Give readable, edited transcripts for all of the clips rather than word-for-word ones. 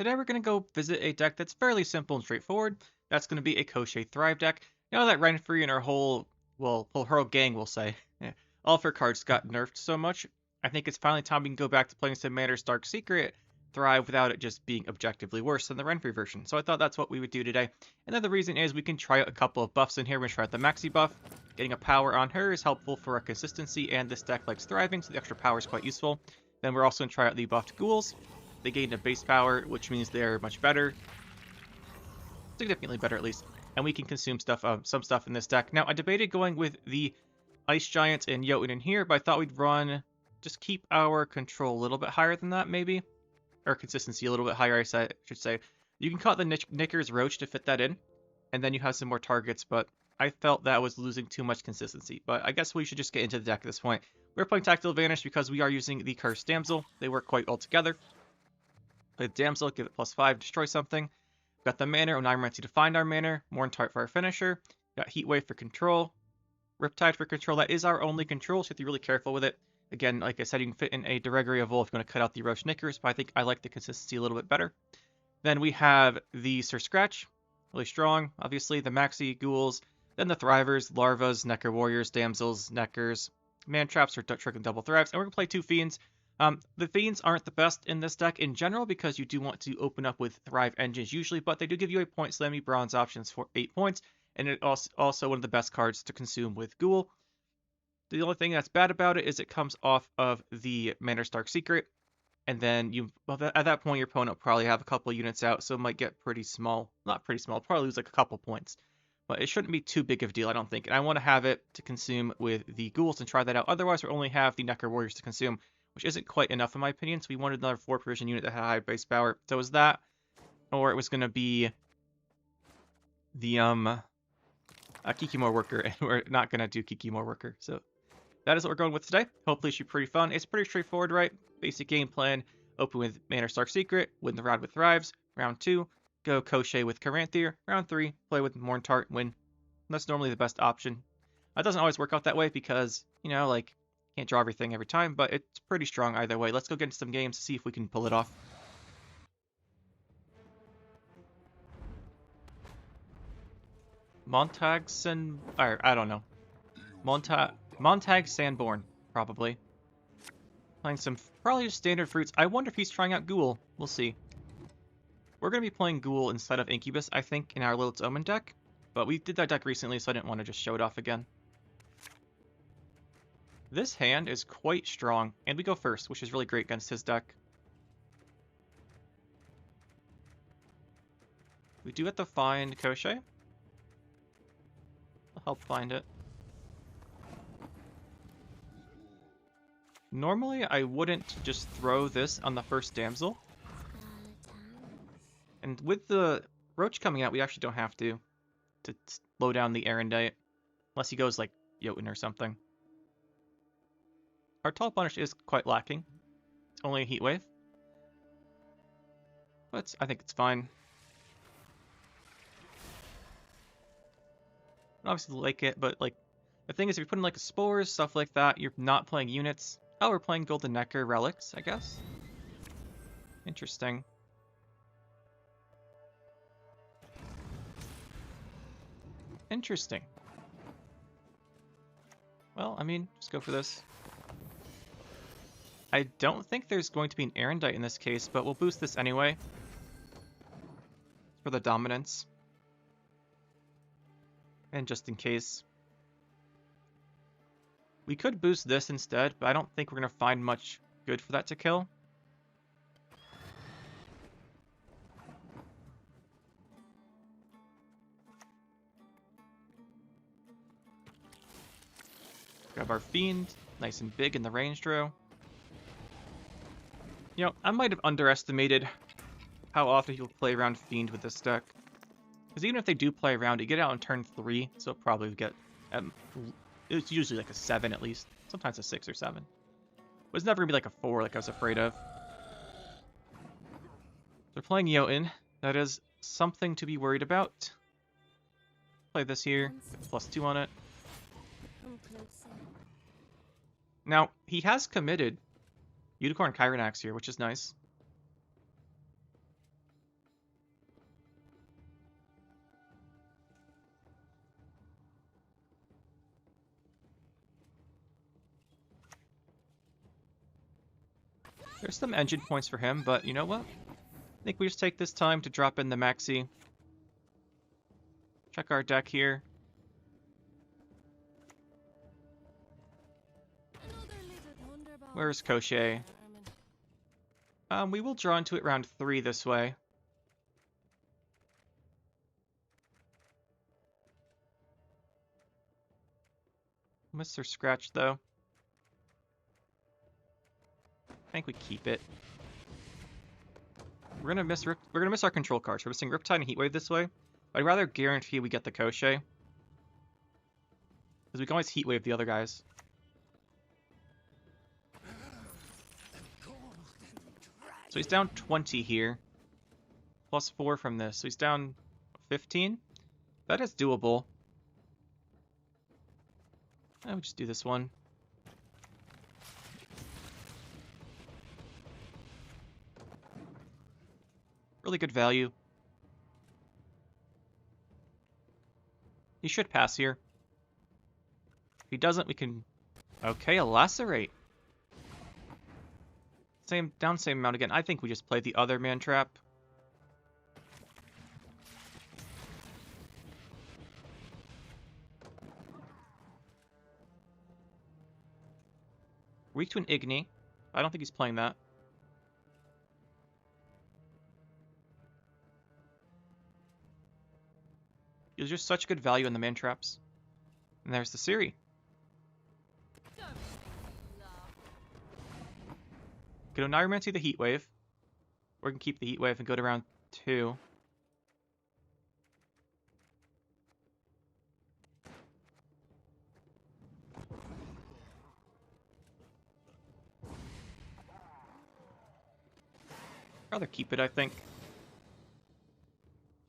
Today we're going to go visit a deck that's fairly simple and straightforward. That's going to be a Koshchey Thrive deck. Now that Renfree and our whole gang, we'll say, all of her cards got nerfed so much, I think it's finally time we can go back to playing some Manor Dark Secret Thrive without it just being objectively worse than the Renfree version. So I thought that's what we would do today. And then the reason is we can try out a couple of buffs in here. We're going to try out the Maxi buff. Getting a power on her is helpful for our consistency, and this deck likes thriving, so the extra power is quite useful. Then we're also going to try out the buffed ghouls. They gain a base power, which means they're much better. Significantly better, at least. And we can consume stuff, some stuff in this deck. Now, I debated going with the Ice Giant and Jotun in here, but I thought we'd just keep our control a little bit higher than that, maybe. Or consistency a little bit higher, I should say. You can cut the Knicker's Roach to fit that in, and then you have some more targets, but I felt that was losing too much consistency. But I guess we should just get into the deck at this point. We're playing Tactile Vanish because we are using the Cursed Damsel. They work quite well together. Play the Damsel, give it +5, destroy something. Got the Manor, Necromancer to find our Manor, Morntart for our finisher. Got Heatwave for control, Riptide for control. That is our only control, so you have to be really careful with it. Again, like I said, you can fit in a Deregri of Wolf if you're going to cut out the Roach Knickers, but I think I like the consistency a little bit better. Then we have the Sir Scratch, really strong. Obviously, the Maxi Ghouls, then the Thrivers, Larvas, Necker Warriors, Damsels, Neckers, Man Traps for Trick and Double Thrives, and we're going to play 2 Fiends. The Fiends aren't the best in this deck in general because you do want to open up with Thrive Engines usually, but they do give you a point slammy bronze options for 8 points, and it also one of the best cards to consume with Ghoul. The only thing that's bad about it is it comes off of the Manor Dark Secret, and then at that point your opponent will probably have a couple units out, so it might get pretty small. Not pretty small, probably lose like a couple points. But it shouldn't be too big of a deal, I don't think. And I want to have it to consume with the Ghouls and try that out. Otherwise, we'll only have the Necker Warriors to consume, which isn't quite enough in my opinion, so we wanted another 4 provision unit that had high base power. So it was that, or it was going to be the Kikimore Worker, and we're not going to do Kikimore Worker. So that is what we're going with today. Hopefully it should be pretty fun. It's pretty straightforward, right? Basic game plan, open with Manor Dark Secret, win the round with Thrives. Round 2, go Koshchey with Caranthir. Round 3, play with Morntart, win. That's normally the best option. It doesn't always work out that way because, can't draw everything every time, but it's pretty strong either way. Let's go get into some games to see if we can pull it off. Montag Sanborn, probably. Playing some probably just standard fruits. I wonder if he's trying out Ghoul. We'll see. We're going to be playing Ghoul instead of Incubus, I think, in our Lilith's Omen deck. But we did that deck recently, so I didn't want to just show it off again. This hand is quite strong, and we go first, which is really great against his deck. We do have to find Koshchey. I'll help find it. Normally, I wouldn't just throw this on the first Damsel. And with the Roach coming out, we actually don't have to slow down the Erendite. Unless he goes like Jotun or something. Our Tall Punish is quite lacking. It's only a Heatwave. But I think it's fine. I obviously like it, but the thing is, if you're putting spores, stuff like that, you're not playing units. Oh, we're playing Golden Necker Relics, I guess. Interesting. Interesting. Well, just go for this. I don't think there's going to be an Erendite in this case, but we'll boost this anyway. For the dominance. And just in case. We could boost this instead, but I don't think we're going to find much good for that to kill. Grab our Fiend, nice and big in the ranged row. I might have underestimated how often he'll play around Fiend with this deck. Because even if they do play around, you get out on turn 3, so it'll probably get... it's usually like a 7 at least. Sometimes a 6 or 7. But it's never going to be like a 4 like I was afraid of. They're playing Jotun. That is something to be worried about. Play this here. +2 on it. Now, he has committed Unicorn Chironax here, which is nice. There's some engine points for him, but you know what? I think we just take this time to drop in the maxi. Check our deck here. Where's Koshchey? We will draw into it round 3 this way. Mr. Scratch, though. I think we keep it. We're gonna miss our control cards. We're missing Riptide and Heatwave this way. I'd rather guarantee we get the Koshchey, because we can always Heatwave the other guys. So he's down 20 here. Plus 4 from this. So he's down 15. That is doable. I would just do this one. Really good value. He should pass here. If he doesn't, we can... Okay, a Lacerate. Same amount again. I think we just play the other man trap. Weak to an Igni. I don't think he's playing that. There's just such good value in the man traps. And there's the Siri. Can Necromancer the Heatwave. Or we can keep the Heatwave and go to round 2. Rather keep it, I think.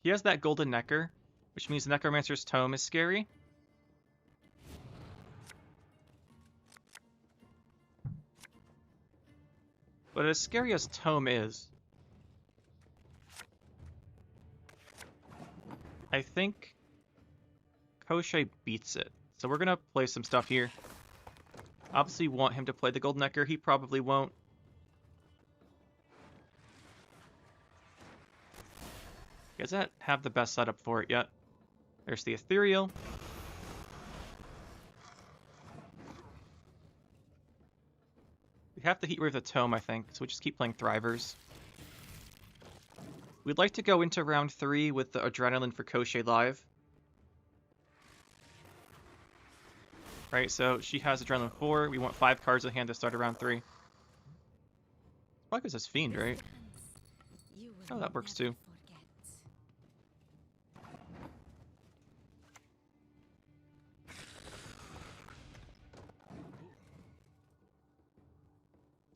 He has that golden Necker, which means the Necromancer's Tome is scary. But as scary as Tome is, I think Koshchey beats it. So we're gonna play some stuff here. Obviously want him to play the Golden Necker. He probably won't. He doesn't have the best setup for it yet. There's the Ethereal. We have to Heatwave the Tome, I think, so we just keep playing Thrivers. We'd like to go into round 3 with the Adrenaline for Koshchey live. Right, so she has Adrenaline 4. We want 5 cards in hand to start round 3. Probably because it's Fiend, right? Oh, that works too.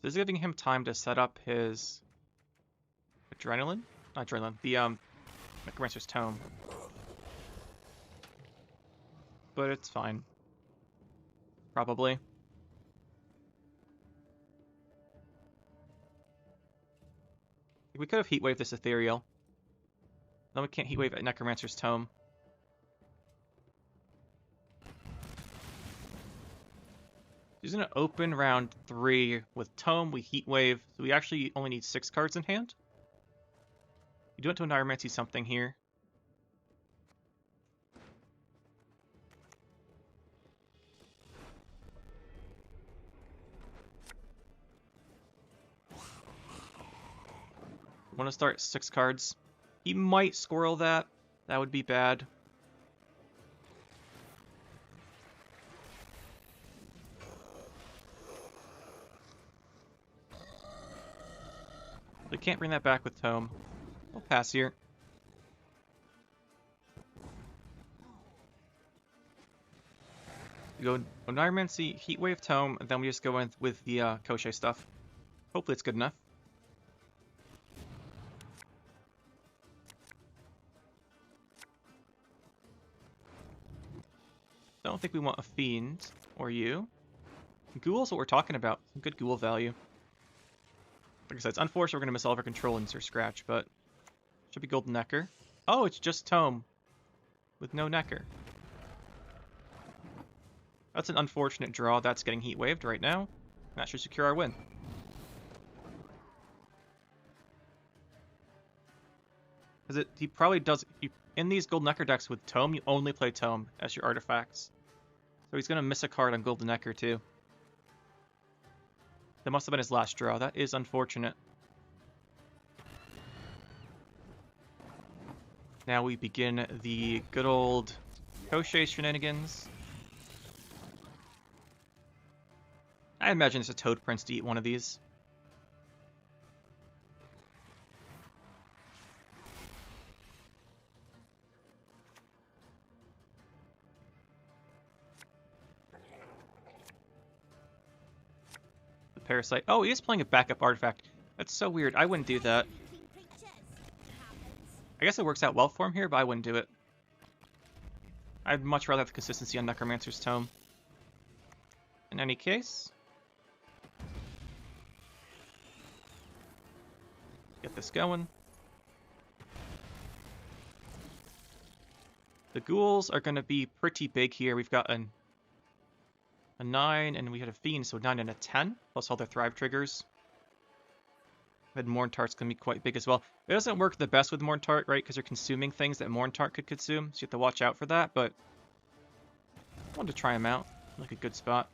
This is giving him time to set up his Adrenaline? Not Adrenaline, the Necromancer's Tome. But it's fine. Probably. We could have Heatwaved this Ethereal. Then we can't Heatwave at Necromancer's Tome. He's going to open round 3 with Tome, we Heatwave, so we actually only need 6 cards in hand. We do want to Necromancy something here. We want to start 6 cards. He might squirrel that. That would be bad. We can't bring that back with Tome. We'll pass here. We go Necromancy, Heatwave, Tome, and then we just go in with the Koshchey stuff. Hopefully it's good enough. I don't think we want a Fiend, or you. Ghoul's what we're talking about. Some good Ghoul value. Like I said, it's unfortunate we're going to miss all of our control into Scratch, but should be Golden Necker. Oh, it's just Tome with no Necker. That's an unfortunate draw. That's getting Heat Waved right now. That should secure our win. Because he probably does... in these Golden Necker decks with Tome, you only play Tome as your artifacts. So he's going to miss a card on Golden Necker too. That must have been his last draw. That is unfortunate. Now we begin the good old Koshchey shenanigans. I imagine it's a Toad Prince to eat one of these. The Parasite. Oh, he is playing a backup artifact. That's so weird. I wouldn't do that. I guess it works out well for him here, but I wouldn't do it. I'd much rather have the consistency on Necromancer's Tome. In any case, get this going. The ghouls are going to be pretty big here. We've got a 9, and we had a Fiend, so 9 and a 10, plus all their Thrive triggers. And Morntart's going to be quite big as well. It doesn't work the best with Morntart, right? Because you're consuming things that Morntart could consume, so you have to watch out for that, but I wanted to try him out. Like a good spot.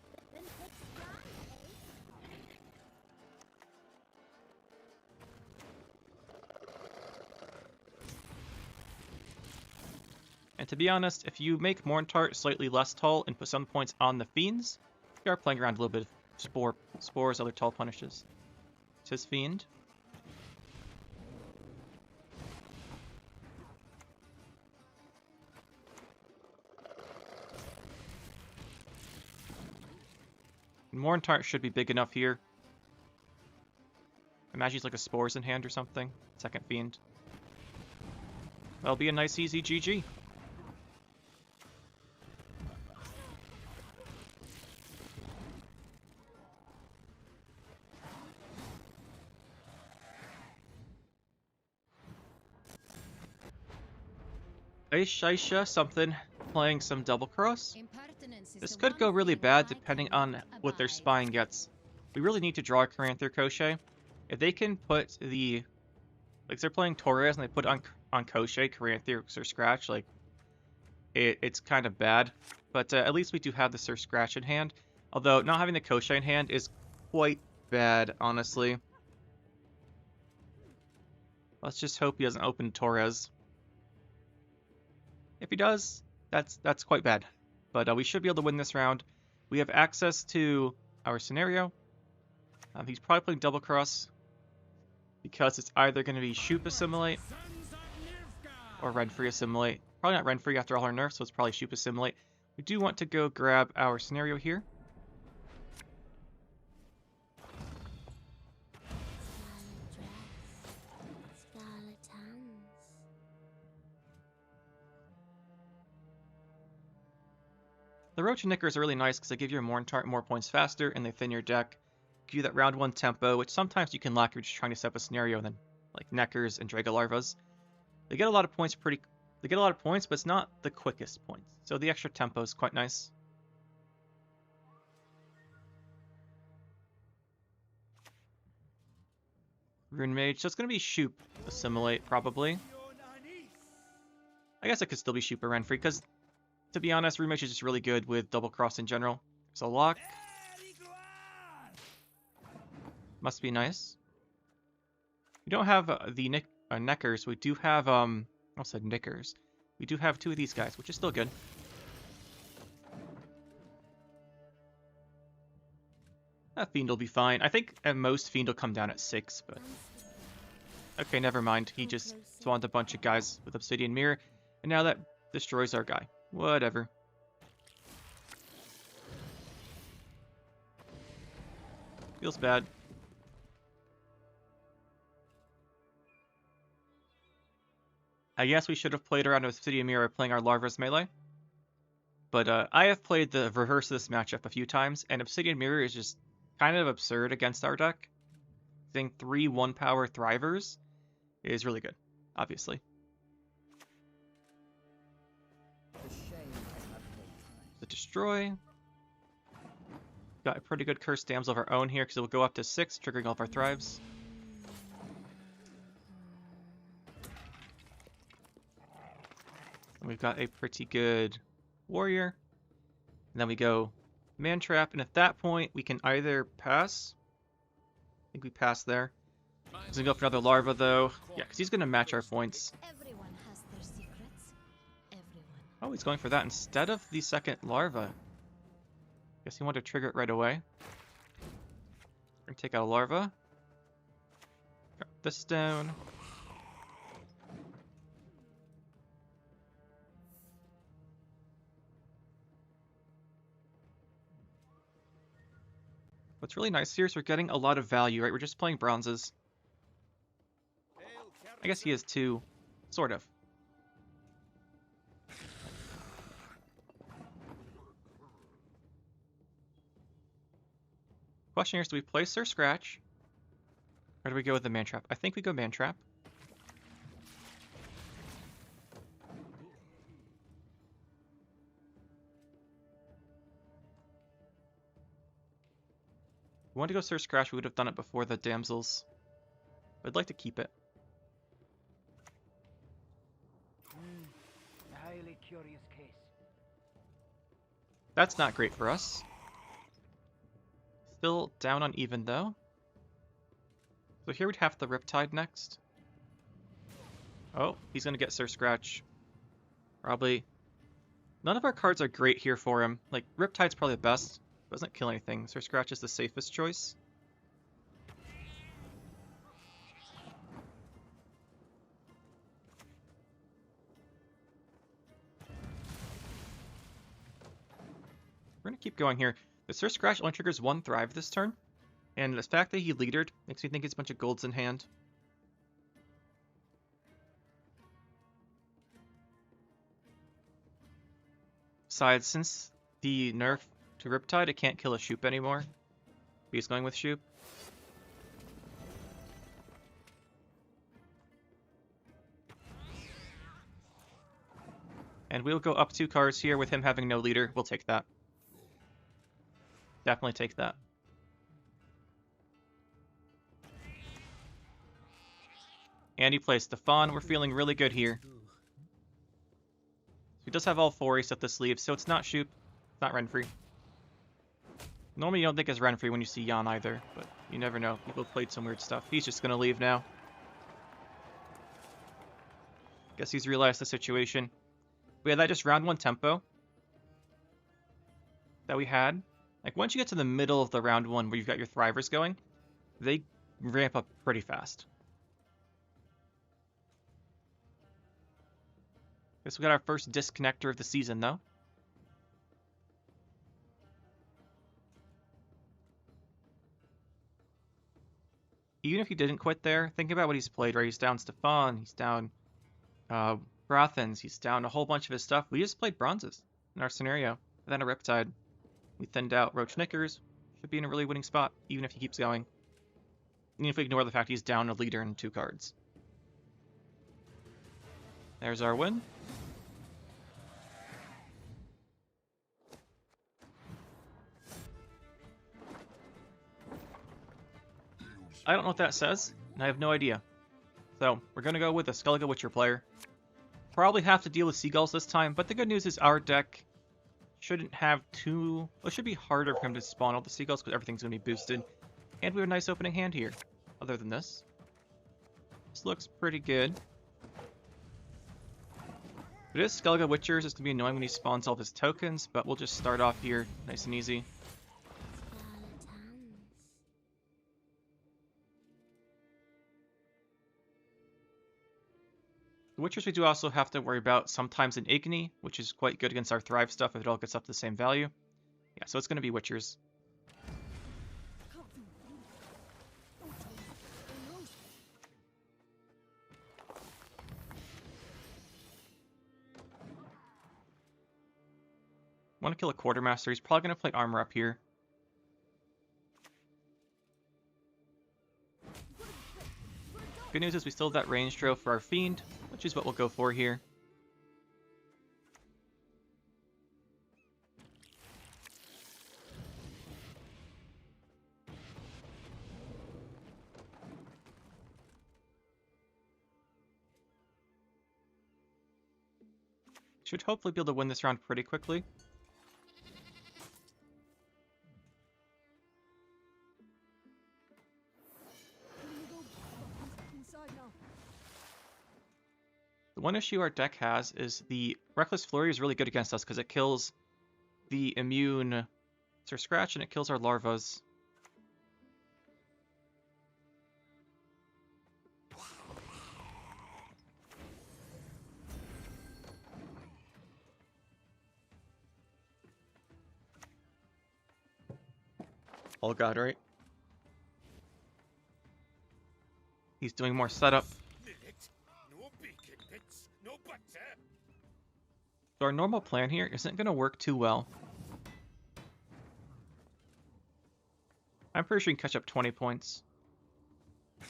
And to be honest, if you make Morntart slightly less tall and put some points on the Fiends, you are playing around a little bit of spores, other tall punishes. It's his Fiend. Morntart should be big enough here. Imagine he's like a Spores in hand or something. Second Fiend. That'll be a nice easy GG. Aisha something playing some double cross. This could go really bad depending on what their spine gets. We really need to draw a Caranther Koshchey. If they can put the... like, if they're playing Torres and they put on Koshchey, Caranther, Sir Scratch, like, it's kind of bad. But at least we do have the Sir Scratch in hand. Although, not having the Koshchey in hand is quite bad, honestly. Let's just hope he doesn't open Torres. If he does, that's quite bad. But we should be able to win this round. We have access to our scenario. He's probably playing double cross because it's either going to be Shoop Assimilate or Renfree Assimilate. Probably not Renfree after all our nerfs, so it's probably Shoop Assimilate. We do want to go grab our scenario here. The Roach and Knickers are really nice because they give your Morntart more points faster and they thin your deck. Give you that round 1 tempo, which sometimes you can lack if you're just trying to set up a scenario than like Neckers and Dragolarvas. They get a lot of points but it's not the quickest points. So the extra tempo is quite nice. Rune Mage, so it's going to be Shoop Assimilate, probably. I guess it could still be Shoop or Renfree, because to be honest, Rune Mage is just really good with double cross in general. There's a lock. Must be nice. We don't have the Neckers. We do have, I said Knickers. We do have 2 of these guys, which is still good. That Fiend will be fine. I think at most Fiend will come down at 6, but... okay, never mind. He just spawned a bunch of guys with Obsidian Mirror, and now that destroys our guy. Whatever. Feels bad. I guess we should have played around with Obsidian Mirror playing our Larva's melee. But I have played the reverse of this matchup a few times, and Obsidian Mirror is just kind of absurd against our deck. I think 3 1-power Thrivers is really good, obviously. The Destroy. Got a pretty good Cursed Damsel of our own here, because it will go up to 6, triggering all of our Thrives. And we've got a pretty good warrior. And then we go man trap, and at that point we can either pass. I think we pass there. He's gonna go for another larva though. Yeah, because he's gonna match our points. Everyone has their secrets. Everyone. Oh, he's going for that instead of the second larva. Guess he wanted to trigger it right away. We're gonna take out a larva. Drop this down. What's really nice here is we're getting a lot of value, right? We're just playing bronzes. I guess he is too, sort of. Question here is, do we play Sir Scratch? Or do we go with the man trap? I think we go man trap. If we wanted to go Sir Scratch, we would have done it before the damsels. But I'd like to keep it. A highly curious case. That's not great for us. Still down on even though. So here we'd have the Riptide next. Oh, he's gonna get Sir Scratch. Probably. None of our cards are great here for him. Like, Riptide's probably the best. Doesn't kill anything. Sir Scratch is the safest choice. We're gonna keep going here. The Sir Scratch only triggers one Thrive this turn, and the fact that he leadered makes me think it's a bunch of golds in hand. Besides, since the nerf to Riptide, it can't kill a Shoop anymore. He's going with Shoop. And we'll go up 2 cards here with him having no leader. We'll take that. Definitely take that. And he plays Stefan. We're feeling really good here. So he does have all 4 he's up the sleeve, so it's not Shoop, it's not Renfrey. Normally you don't think it's Renfrey when you see Jan either, but you never know. People played some weird stuff. He's just gonna leave now. Guess he's realized the situation. But yeah, that just round 1 tempo that we had. Like, once you get to the middle of the round 1 where you've got your Thrivers going, they ramp up pretty fast. Guess we got our first disconnector of the season, though. Even if he didn't quit there, think about what he's played, right? He's down Stefan, he's down Brothens, he's down a whole bunch of his stuff. We just played bronzes in our scenario. And then a Riptide. We thinned out Roach Knickers. Should be in a really winning spot, even if he keeps going. Even if we ignore the fact he's down a leader in 2 cards. There's our win. I don't know what that says, and I have no idea. So, we're going to go with a Skellige Witcher player. Probably have to deal with Seagulls this time, but the good news is our deck shouldn't have too... Well, it should be harder for him to spawn all the Seagulls because everything's going to be boosted. And we have a nice opening hand here, other than this. This looks pretty good. It is Skellige Witchers. It's going to be annoying when he spawns all of his tokens, but we'll just start off here nice and easy. The Witchers we do also have to worry about sometimes in Igni, which is quite good against our Thrive stuff if it all gets up to the same value. Yeah, so it's going to be Witchers. Want to kill a Quartermaster. He's probably going to play Armor up here. Good news is we still have that range drill for our Fiend, which is what we'll go for here. Should hopefully be able to win this round pretty quickly. The one issue our deck has is the Reckless Flurry is really good against us because it kills the immune Sir Scratch and it kills our larvas. Oh god, right? He's doing more setup. So our normal plan here isn't going to work too well. I'm pretty sure we can catch up 20 points. If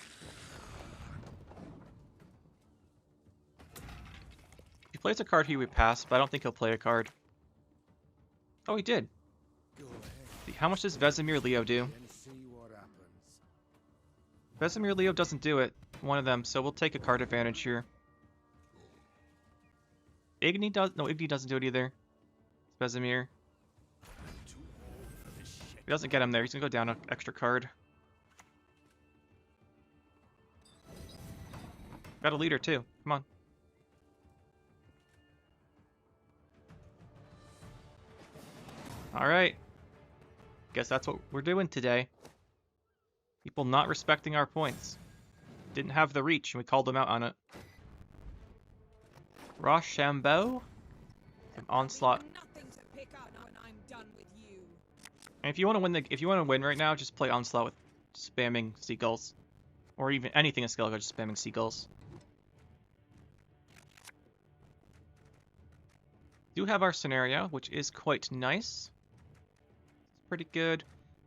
he plays a card here, we pass, but I don't think he'll play a card. Oh, he did. How much does Vesemir Leo do? Vesemir Leo doesn't do it, one of them, so we'll take a card advantage here. Igni does, no, Igni doesn't do it either. It's Vesemir. He doesn't get him there, he's gonna go down an extra card. Got a leader too, come on. Alright. Guess that's what we're doing today. People not respecting our points. Didn't have the reach, and we called them out on it. Rochambeau and Onslaught. And if you want to win right now, just play Onslaught with spamming seagulls, or even anything a Skellige, just spamming seagulls. Do have our scenario, which is quite nice. It's pretty good.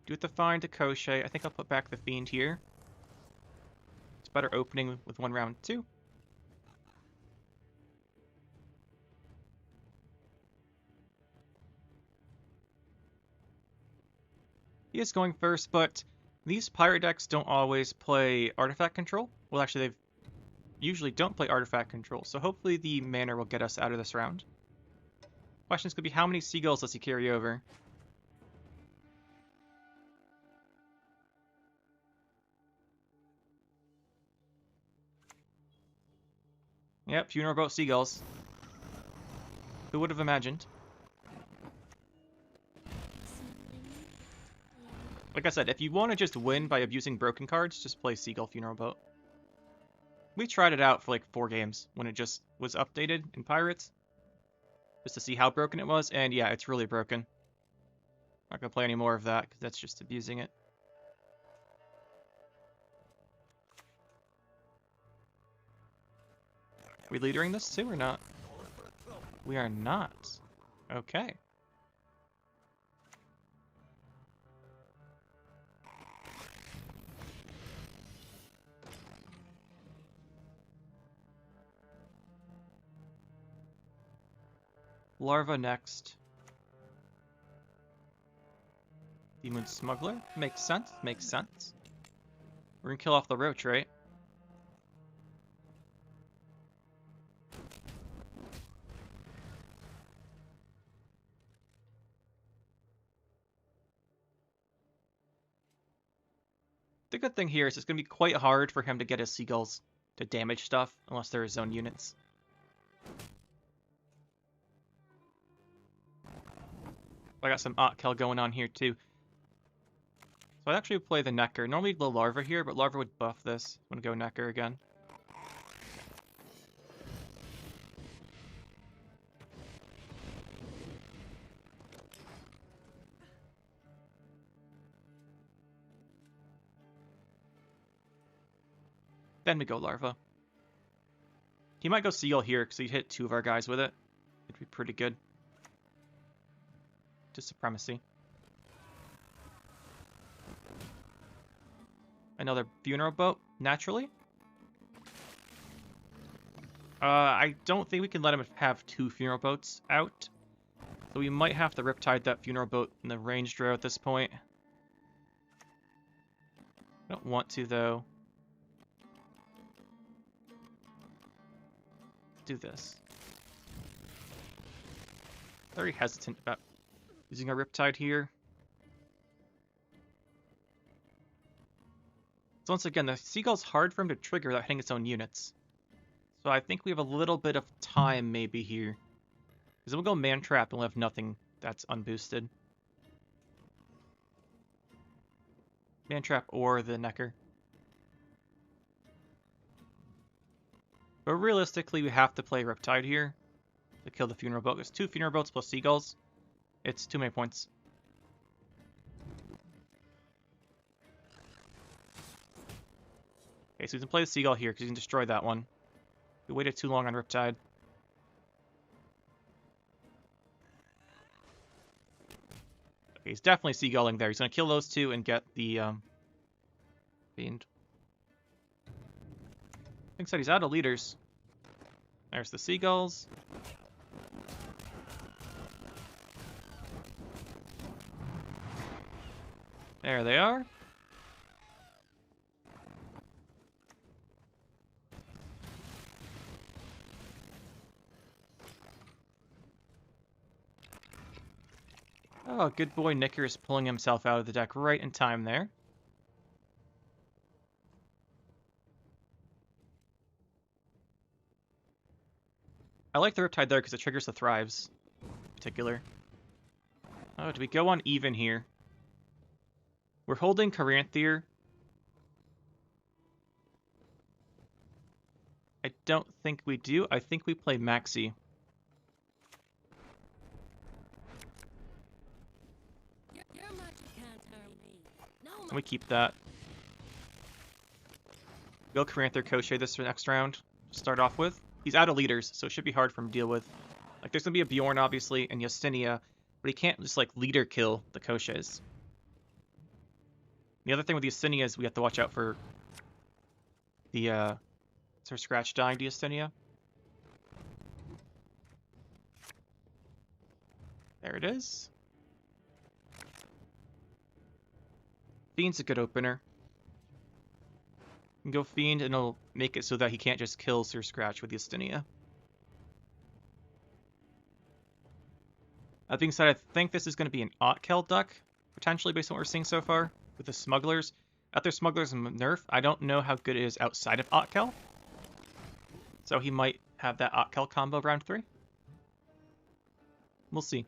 Do it to find a Koshchey. I think I'll put back the Fiend here. It's better opening with one round too. He is going first, but these pirate decks don't always play artifact control. Well, actually, they usually don't play artifact control, so hopefully the Manor will get us out of this round. Questions could be, how many seagulls does he carry over? Yep, funeral boat seagulls. Who would have imagined? Like I said, if you want to just win by abusing broken cards, just play Seagull Funeral Boat. We tried it out for like 4 games when it just was updated in Pirates. Just to see how broken it was, and yeah, it's really broken. Not gonna play any more of that, because that's just abusing it. Are we leadering this too or not? We are not. Okay. Larva next. Demon Smuggler. Makes sense. Makes sense. We're gonna kill off the roach, right? The good thing here is it's gonna be quite hard for him to get his seagulls to damage stuff unless they're his own units. I got some Otkel going on here too. So I'd actually play the Necker. Normally the Larva here, but Larva would buff this. I'm gonna go Necker again. Then we go Larva. He might go Seagull here because he hit 2 of our guys with it. It'd be pretty good. To Supremacy. Another Funeral Boat, naturally. I don't think we can let him have 2 Funeral Boats out. So we might have to Riptide that Funeral Boat in the range draw at this point. I don't want to, though. Do this. Very hesitant about using a Riptide here. So once again, the Seagull's hard for him to trigger without hitting its own units. So I think we have a little bit of time maybe here. Because then we'll go Man Trap and we'll have nothing that's unboosted. Man Trap or the Necker. But realistically, we have to play Riptide here to kill the Funeral Boat. There's 2 Funeral Boats plus Seagulls. It's too many points. Okay, so we can play the Seagull here because you can destroy that one. We waited too long on Riptide. Okay, he's definitely Seagulling there. He's going to kill those 2 and get the Fiend. Like I said, he's out of leaders. There's the Seagulls. There they are. Oh, good boy Nicker is pulling himself out of the deck right in time there. I like the Riptide there because it triggers the Thrives in particular. Oh, do we go on even here? We're holding Caranthier. I don't think we do. I think we play Maxi. And we keep that. Go Caranthier Koshchey this next round to start off with. He's out of leaders, so it should be hard for him to deal with. Like, there's going to be a Bjorn, obviously, and Justinia, but he can't just, like, leader kill the Koshcheys. The other thing with the Justinia is we have to watch out for the, Sir Scratch dying to Justinia. There it is. Fiend's a good opener. You can go Fiend and it'll make it so that he can't just kill Sir Scratch with Justinia. That being said, I think this is going to be an Otkel duck, potentially based on what we're seeing so far, with the Smugglers. After Smugglers and Nerf, I don't know how good it is outside of Otkel. So he might have that Otkel combo round 3. We'll see.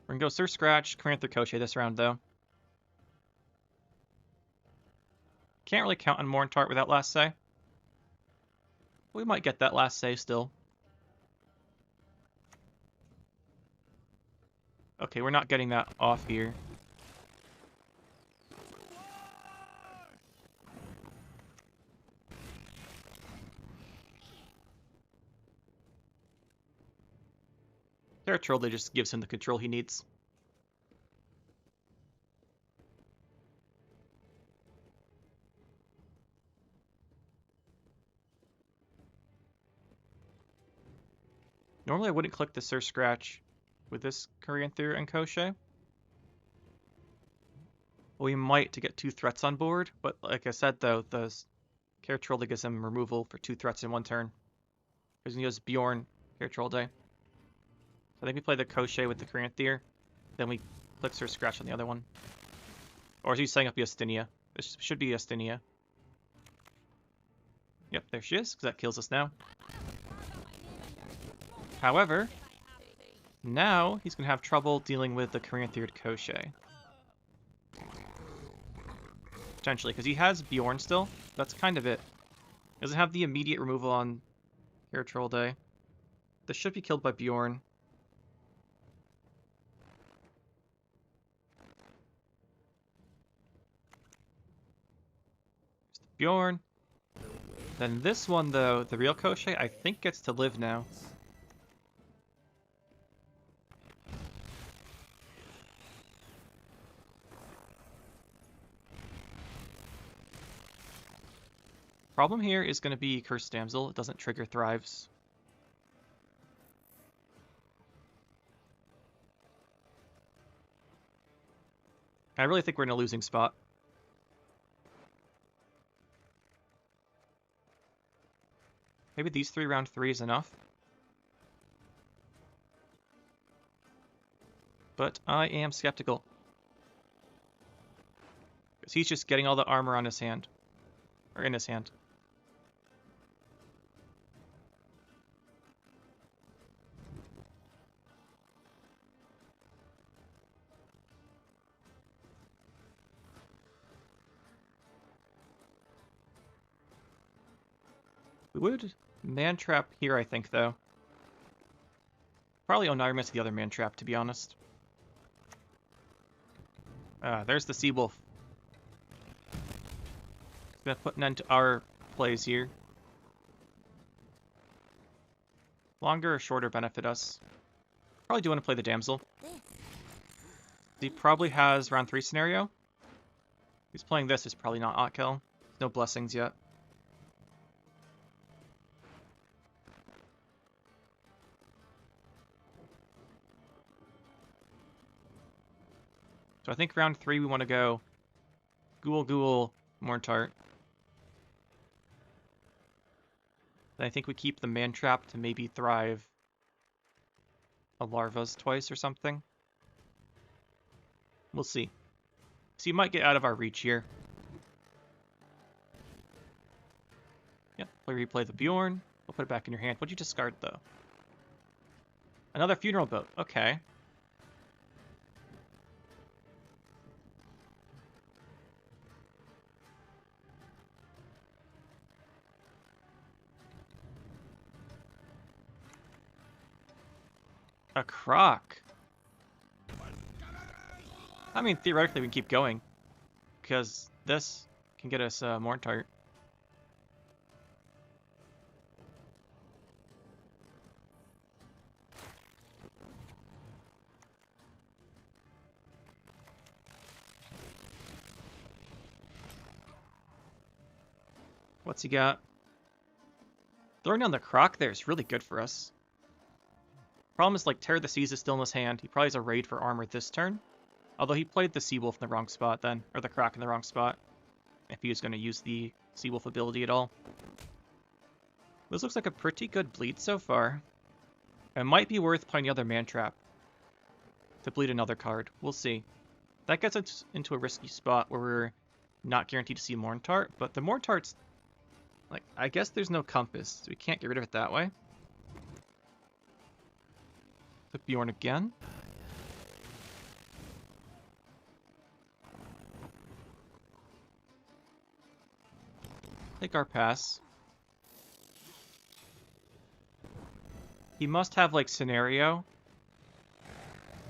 We're going to go Sir Scratch, Caranthier Koshchey this round, though. Can't really count on Morntart without Last Say. We might get that Last Say still. Okay, we're not getting that off here. Terra Troll just gives him the control he needs. Normally I wouldn't click the Sir Scratch with this Caranthier and Koshchey. We might to get 2 threats on board, but like I said though, the Terra Troll gives him removal for 2 threats in 1 turn. Because he goes Bjorn, Terra Troll Day. I think we play the Koshchey with the Caranthier, then we click Sir Scratch on the other one. Or is he setting up Justinia? This should be Justinia. Yep, there she is, because that kills us now. However, now he's going to have trouble dealing with the Caranthier Koshchey. Potentially, because he has Bjorn still. That's kind of it. He doesn't have the immediate removal on Terra Troll Day. This should be killed by Bjorn. Bjorn. Then this one, though, the real Koshchey, I think gets to live now. Problem here is going to be Cursed Damsel. It doesn't trigger Thrives. I really think we're in a losing spot. Maybe these 3 round 3 is enough. But I am skeptical. Because he's just getting all the armor on his hand. Or in his hand. We would man trap here, I think, though. Probably Onirus the other man trap, to be honest. There's the Seawolf. It's gonna put an end to our plays here. Longer or shorter benefit us. Probably do want to play the Damsel. He probably has round 3 scenario. He's playing this, is probably not Otkill. No blessings yet. So I think round 3 we want to go Ghoul, Morntart. Then I think we keep the man trap to maybe thrive a Larvas twice or something. We'll see. So you might get out of our reach here. Yep, replay the Bjorn. We'll put it back in your hand. What'd you discard, though? Another funeral boat. Okay. A croc. I mean, theoretically, we can keep going. Because this can get us Morntart. What's he got? Throwing down the croc there is really good for us. Problem is, like, Terror of the Seas is still in his hand. He probably has a raid for armor this turn. Although he played the Seawolf in the wrong spot then. Or the Croc in the wrong spot. If he was going to use the Seawolf ability at all. This looks like a pretty good bleed so far. It might be worth playing the other man trap. To bleed another card. We'll see. That gets us into a risky spot where we're not guaranteed to see Morntart. But the Morntart's... like, I guess there's no compass. So we can't get rid of it that way. The Bjorn again. Take our pass. He must have, like, scenario.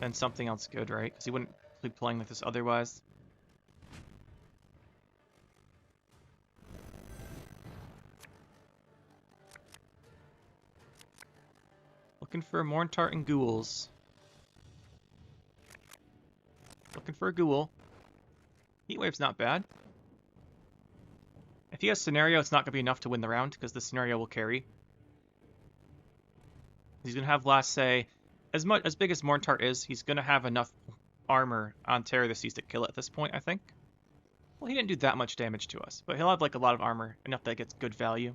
And something else good, right? Because he wouldn't be playing like this otherwise. Looking for Morntart and Ghouls. Looking for a Ghoul. Heatwave's not bad. If he has scenario, it's not going to be enough to win the round, because the scenario will carry. He's going to have last say. As big as Morntart is, he's going to have enough armor on Terror of the Seas to kill it at this point, I think. Well, he didn't do that much damage to us, but he'll have, like, a lot of armor, enough that gets good value.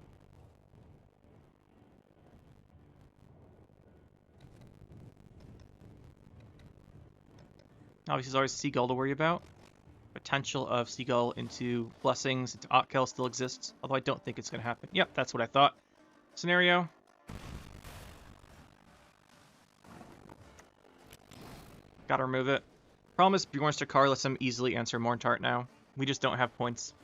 Obviously, there's always Seagull to worry about. Potential of Seagull into Blessings, into Otkill still exists, although I don't think it's going to happen. Yep, that's what I thought. Scenario. Gotta remove it. Problem is, Bjorn's Jakar lets him easily answer Morntart now. We just don't have points.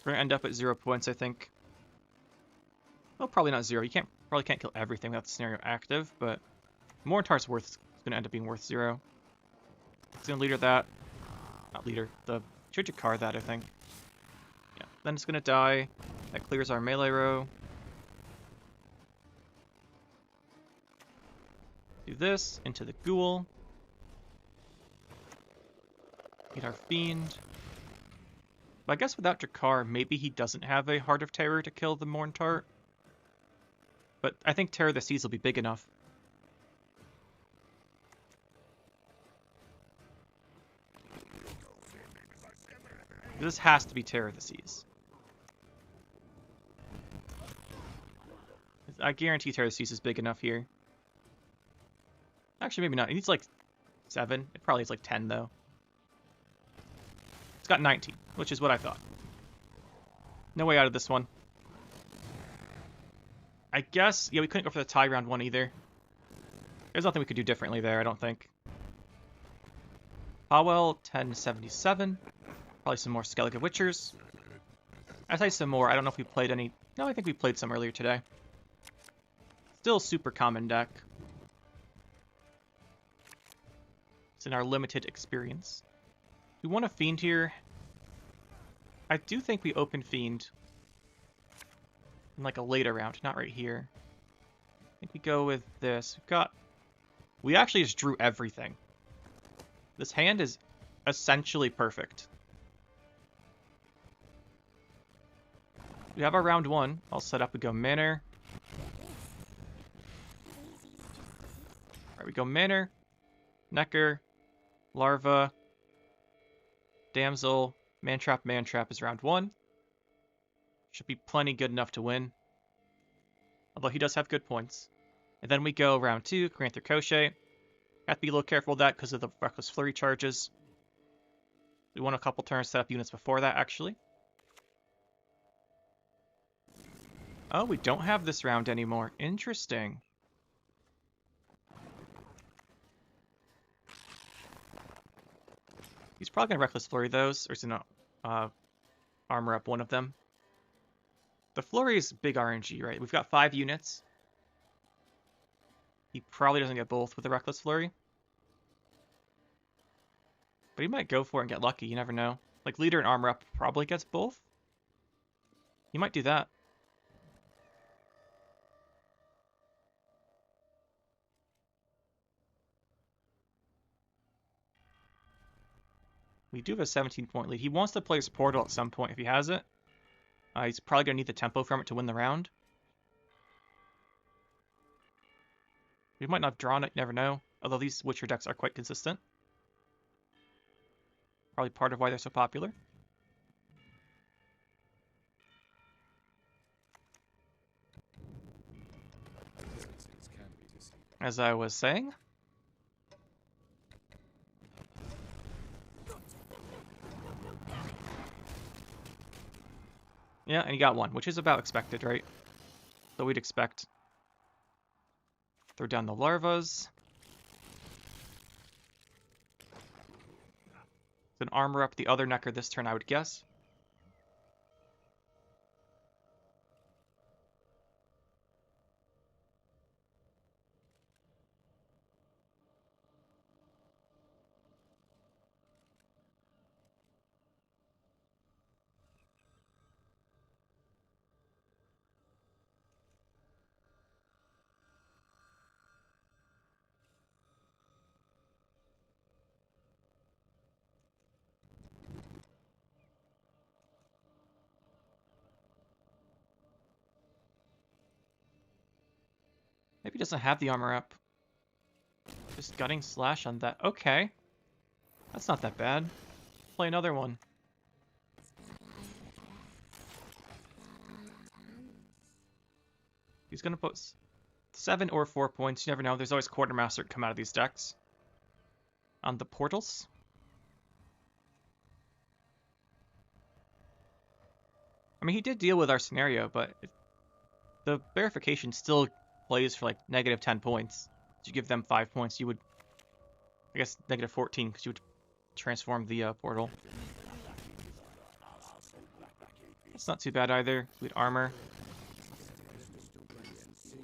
We're going to end up at 0 points, I think. Well, probably not 0. You probably can't kill everything without the scenario active, but Morntart's going to end up being worth 0. It's going to leader that. Not leader. The Jakar that, I think. Yeah. Then it's going to die. That clears our melee row. Do this into the Ghoul. Get our Fiend. But I guess without Jakar, maybe he doesn't have a Heart of Terror to kill the Morntart. but I think Terror of the Seas will be big enough. This has to be Terror of the Seas. I guarantee Terror of the Seas is big enough here. Actually, maybe not. It needs like 7. It probably is like 10, though. It's got 19, which is what I thought. No way out of this one. I guess, yeah, we couldn't go for the tie round one either. There's nothing we could do differently there, I don't think. Powell, 1077. Probably some more Skellige Witchers. I say some more. I don't know if we played any. No, I think we played some earlier today. Still super common deck. It's in our limited experience. We want a Fiend here. I do think we open Fiend in like a later round, not right here. I think we go with this. We actually just drew everything. This hand is essentially perfect. We have our round 1 all set up. We go Manor. Alright, we go Manor, Necker, Larva, Damsel, Mantrap is round 1. Should be plenty good enough to win. Although he does have good points. And then we go round 2, Granther Koshchey. Have to be a little careful with that because of the Reckless Flurry charges. We want a couple turns to set up units before that, actually. Oh, we don't have this round anymore. Interesting. He's probably going to Reckless Flurry those, or is he not? Armor up one of them. The Flurry is big RNG, right? We've got 5 units. He probably doesn't get both with the Reckless Flurry. But he might go for it and get lucky, you never know. Like, Leader and Armor up probably gets both. He might do that. We do have a 17-point lead. He wants to play his Portal at some point if he has it. He's probably going to need the tempo from it to win the round. We might not have drawn it, never know. Although these Witcher decks are quite consistent. Probably part of why they're so popular. As I was saying. Yeah, and he got 1, which is about expected, right? So we'd expect. Throw down the Larvas. Then armor up the other Necker this turn, I would guess. Maybe he doesn't have the armor up. Just Gutting Slash on that. Okay. That's not that bad. Play another one. He's going to put 7 or 4 points. You never know. There's always Quartermaster come out of these decks. On the portals. I mean, he did deal with our scenario, but the verification still plays for like negative 10 points. You give them 5 points, you would, I guess, negative 14 because you would transform the portal. It's not too bad either. We'd armor.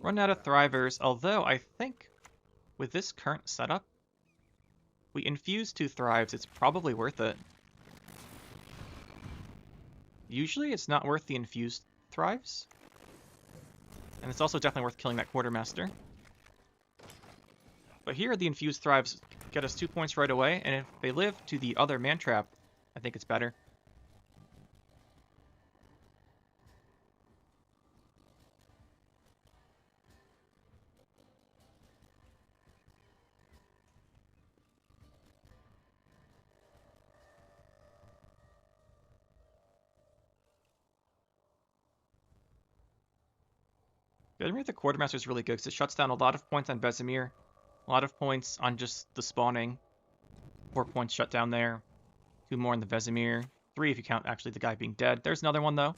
Run out of Thrivers, although I think with this current setup, we infuse 2 Thrives, it's probably worth it. Usually it's not worth the infused Thrives. And it's also definitely worth killing that Quartermaster. But here the infused Thrives get us 2 points right away, and if they live to the other Mantrap, I think it's better. Vesemir the Quartermaster is really good because it shuts down a lot of points on Vesemir, a lot of points on just the spawning. 4 points shut down there. 2 more on the Vesemir. 3 if you count actually the guy being dead. There's another one though.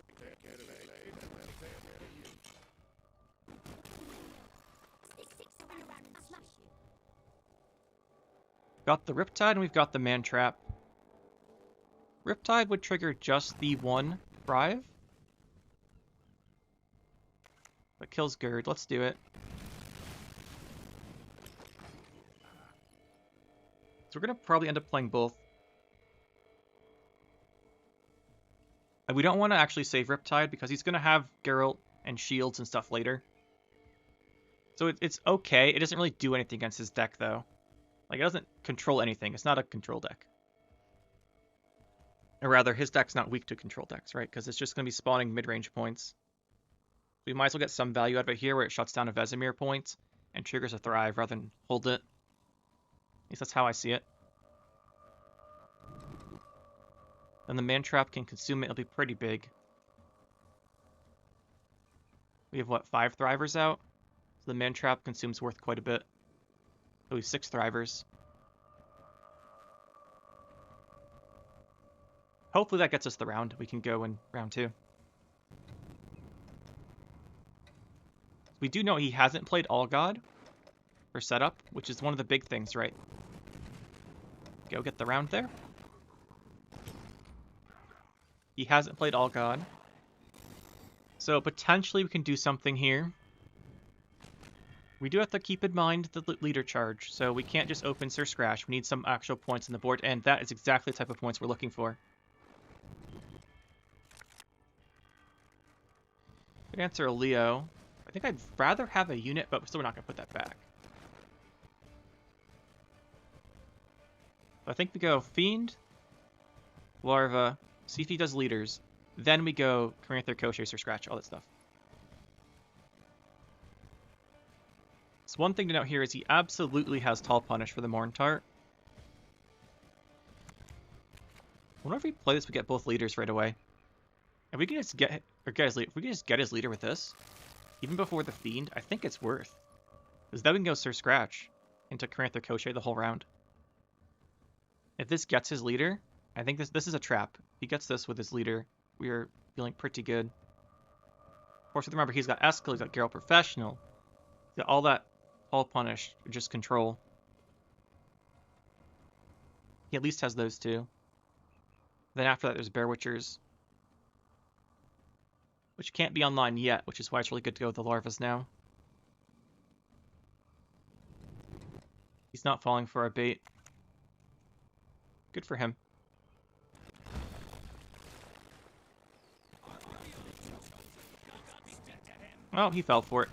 Got the Riptide and we've got the Man Trap. Riptide would trigger just the 1 Thrive. But kills Gerd. Let's do it. So we're going to probably end up playing both. And we don't want to actually save Riptide because he's going to have Geralt and shields and stuff later. So it's okay. It doesn't really do anything against his deck though. Like, it doesn't control anything. It's not a control deck. Or rather, his deck's not weak to control decks, right? Because it's just going to be spawning mid-range points. We might as well get some value out of it here where it shuts down a Vesemir point and triggers a Thrive rather than hold it. At least that's how I see it. Then the Man Trap can consume it. It'll be pretty big. We have, what, 5 Thrivers out? So the Man Trap consumes worth quite a bit. So we have 6 Thrivers. Hopefully that gets us the round. We can go in round 2. We do know he hasn't played All God for setup, which is one of the big things, right? Go get the round there. He hasn't played All God. So potentially we can do something here. We do have to keep in mind the leader charge, so we can't just open Sir Scratch. We need some actual points on the board, and that is exactly the type of points we're looking for. Good answer, Leo. I think I'd rather have a unit, but we're still not going to put that back. I think we go Fiend, Larva, see if he does leaders. Then we go Corinthia, Koshchey, Sir Scratch, all that stuff. So one thing to note here is he absolutely has Tall Punish for the Morntart. I wonder if we play this, we get both leaders right away. And we can just get, if we can just get his leader with this, even before the Fiend, I think it's worth. Because then we can go Sir Scratch into Corinthia, Koshchey the whole round. If this gets his leader, I think this is a trap. If he gets this with his leader, we are feeling pretty good. Of course, remember, he's got Eskel, he's got Geralt Professional. He's got all that all punished, just control. He at least has those two. Then after that, there's Bear Witchers, which can't be online yet, which is why it's really good to go with the Larvas now. He's not falling for our bait. Good for him. Oh, he fell for it.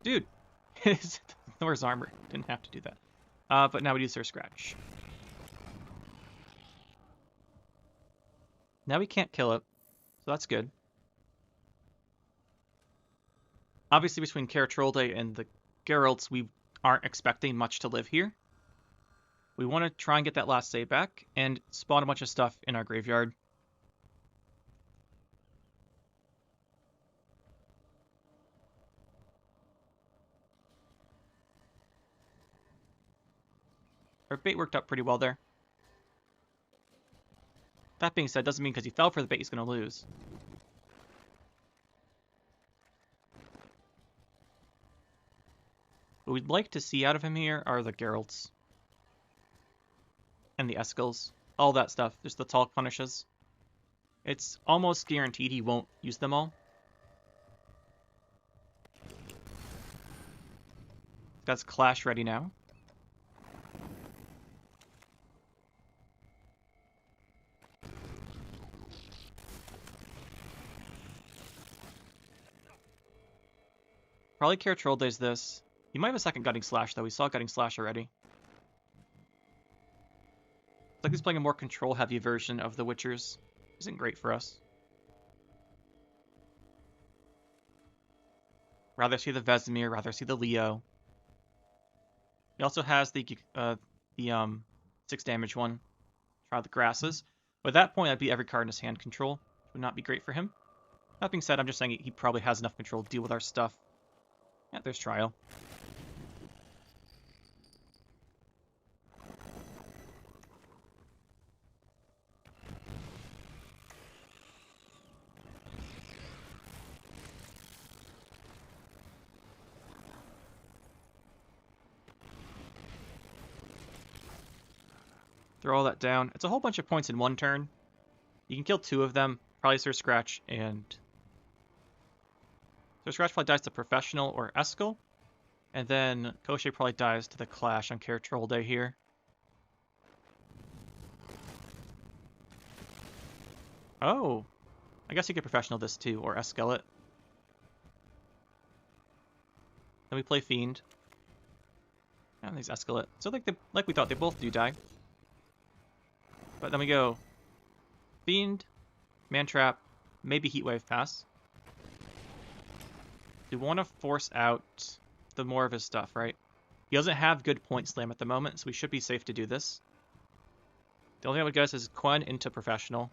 Dude, Thor's armor. Didn't have to do that. But now we do Sir Scratch. Now we can't kill it, so that's good. Obviously, between Karatrolde and the Geralts, we aren't expecting much to live here. We want to try and get that last save back and spawn a bunch of stuff in our graveyard. Our bait worked out pretty well there. That being said, doesn't mean because he fell for the bait he's going to lose. What we'd like to see out of him here are the Geralts. And the Eskels. All that stuff. Just the Talk punishes. It's almost guaranteed he won't use them all. That's Clash ready now. Probably Karatrolde's this. He might have a second Gutting Slash, though. We saw Gutting Slash already. It's like he's playing a more control-heavy version of the Witchers. Isn't great for us. Rather see the Vesemir, rather see the Leo. He also has the 6 damage one. Try the Grasses. But at that point, that'd be every card in his hand control. Which would not be great for him. That being said, I'm just saying he probably has enough control to deal with our stuff. Yeah, there's Trial. Throw all that down. It's a whole bunch of points in one turn. You can kill 2 of them. Probably Sir Scratch and... Sir Scratch probably dies to Professional or Eskel. And then Koshchey probably dies to the Clash on Character Troll Day here. Oh! I guess you could Professional this too, or Eskel it. Then we play Fiend. And these Eskel it. So like we thought, they both do die. But then we go Fiend, Mantrap, maybe Heatwave pass. We want to force out the more of his stuff, right? He doesn't have good point slam at the moment, so we should be safe to do this. The only thing I would guess is Quen into Professional.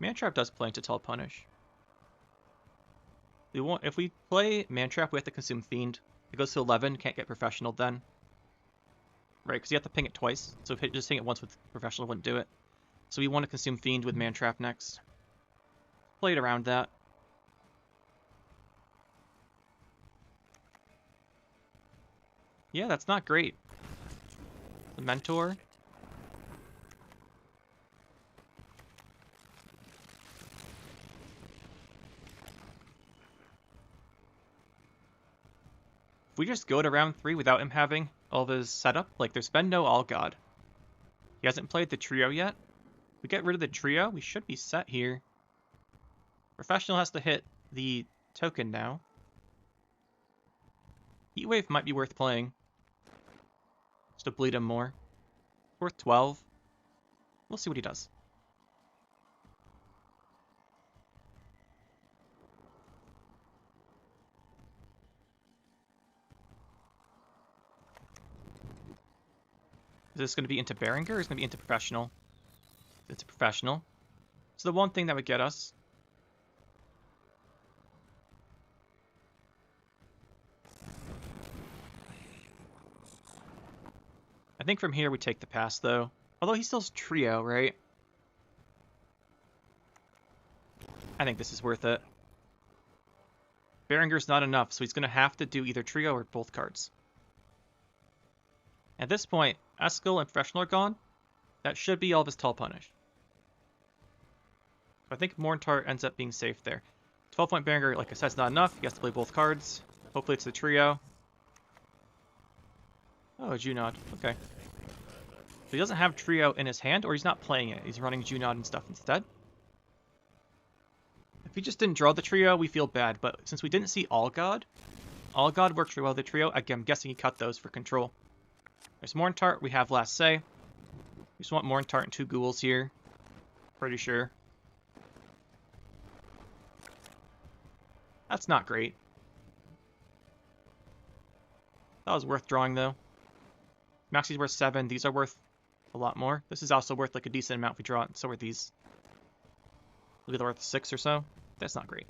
Mantrap does play into Tall Punish. If we play Mantrap, we have to consume Fiend. It goes to 11, can't get Professional then. Right, because you have to ping it twice. So if just ping it once with Professional wouldn't do it. So we want to consume Fiend with Mantrap next. Play it around that. Yeah, that's not great. The Mentor. If we just go to round 3 without him having all of his setup, like there's been no All God. He hasn't played the trio yet. If we get rid of the trio, we should be set here. Professional has to hit the token now. Heatwave might be worth playing. Just to bleed him more. Worth 12. We'll see what he does. Is this going to be into Berenger or is it going to be into Professional? It's a Professional. So the one thing that would get us. I think from here we take the pass though. Although he still's trio, right? I think this is worth it. Berenger's not enough, so he's going to have to do either trio or both cards. At this point, Eskel and Professional are gone. That should be all of his Tall Punish. So I think Morntar ends up being safe there. 12-point Berenger, like I said, is not enough. He has to play both cards. Hopefully it's the trio. Oh, Junod. Okay. So he doesn't have trio in his hand, or he's not playing it. He's running Junod and stuff instead. If he just didn't draw the trio, we feel bad. But since we didn't see All God works really well with the trio. Again, I'm guessing he cut those for control. There's Morntart. We have Last Say. We just want Morntart and 2 ghouls here. Pretty sure. That's not great. That was worth drawing, though. Maxi's worth 7. These are worth a lot more. This is also worth like a decent amount if we draw it. So are these. They're worth 6 or so. That's not great.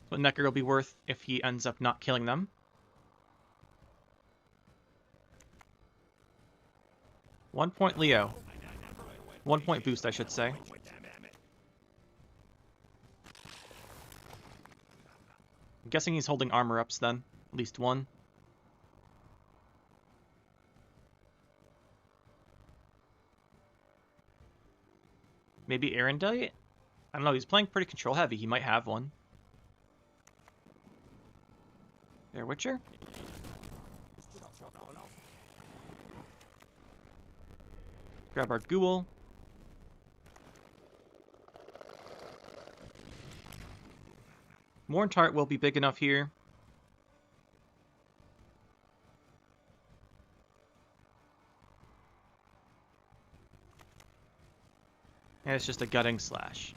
What Necker will be worth if he ends up not killing them. 1 point Leo. 1 point boost, I should say. I'm guessing he's holding armor ups then. At least 1. Maybe Arendite? I don't know, he's playing pretty control heavy. He might have one. There, Witcher? Grab our ghoul. Morntart will be big enough here. And it's just a gutting slash.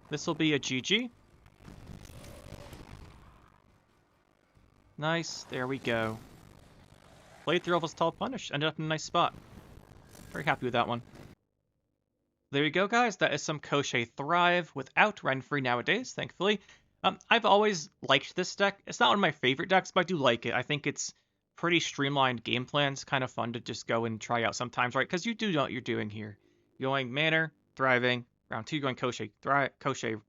This will be a GG. Nice, there we go. played through Elvis Tall Punish. Ended up in a nice spot. Very happy with that one. There you go, guys. That is some Koshchey Thrive without Renfrey nowadays, thankfully. I've always liked this deck. It's not one of my favorite decks, but I do like it. I think it's pretty streamlined game plans. Kind of fun to just go and try out sometimes, right? Because you do know what you're doing here. You're going Manor, Thriving. Round 2, you're going Koshchey, Koshchey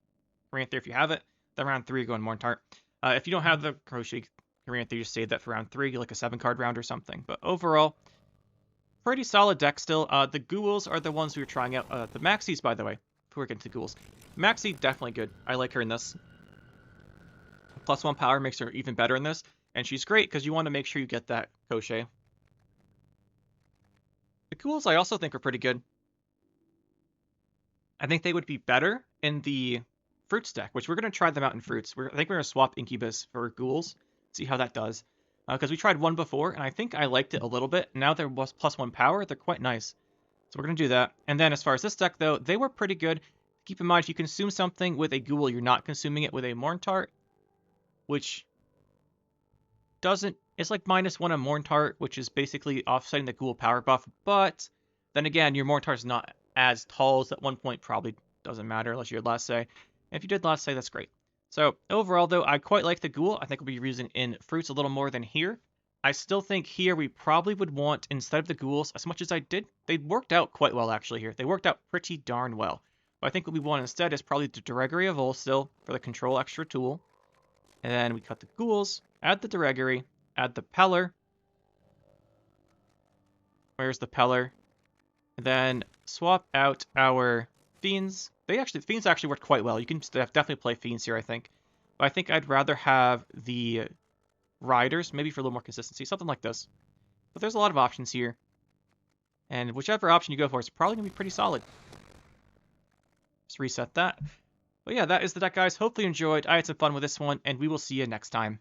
Ranther if you have it. Then round 3, you're going Morntart. If you don't have the Koshchey Ranther, you just save that for round 3, like a 7-card round or something. But overall, pretty solid deck still. The Ghouls are the ones we were trying out. The Maxis, by the way, before we get into Ghouls. Maxi, definitely good. I like her in this. +1 power makes her even better in this. And she's great because you want to make sure you get that Koshchey. The Ghouls I also think are pretty good. I think they would be better in the Fruits deck, which we're going to try them out in Fruits. I think we're going to swap Incubus for Ghouls, see how that does. Because we tried one before, and I think I liked it a little bit. Now there was +1 power. They're quite nice. So we're going to do that. And then as far as this deck, though, they were pretty good. Keep in mind, if you consume something with a Ghoul, you're not consuming it with a Morntart, which doesn't... It's like -1 on Morntart, which is basically offsetting the Ghoul power buff. But then again, your Morntart's not as tall as at one point. Probably doesn't matter unless you had Last Say. If you did Last Say, that's great. So overall, though, I quite like the Ghoul. I think we'll be using in Fruits a little more than here. I still think here we probably would want, instead of the Ghouls, as much as I did, they worked out quite well, actually, here. They worked out pretty darn well. But I think what we want instead is probably the Directory of Vol still for the control extra tool. And then we cut the Ghouls, add the Directory, add the Peller. Where's the Peller? And then swap out our Fiends. Fiends actually worked quite well. You can definitely play Fiends here, I think. But I think I'd rather have the Riders, maybe for a little more consistency, something like this. But there's a lot of options here. And whichever option you go for is probably going to be pretty solid. Just reset that. But yeah, that is the deck, guys. Hopefully you enjoyed. I had some fun with this one, and we will see you next time.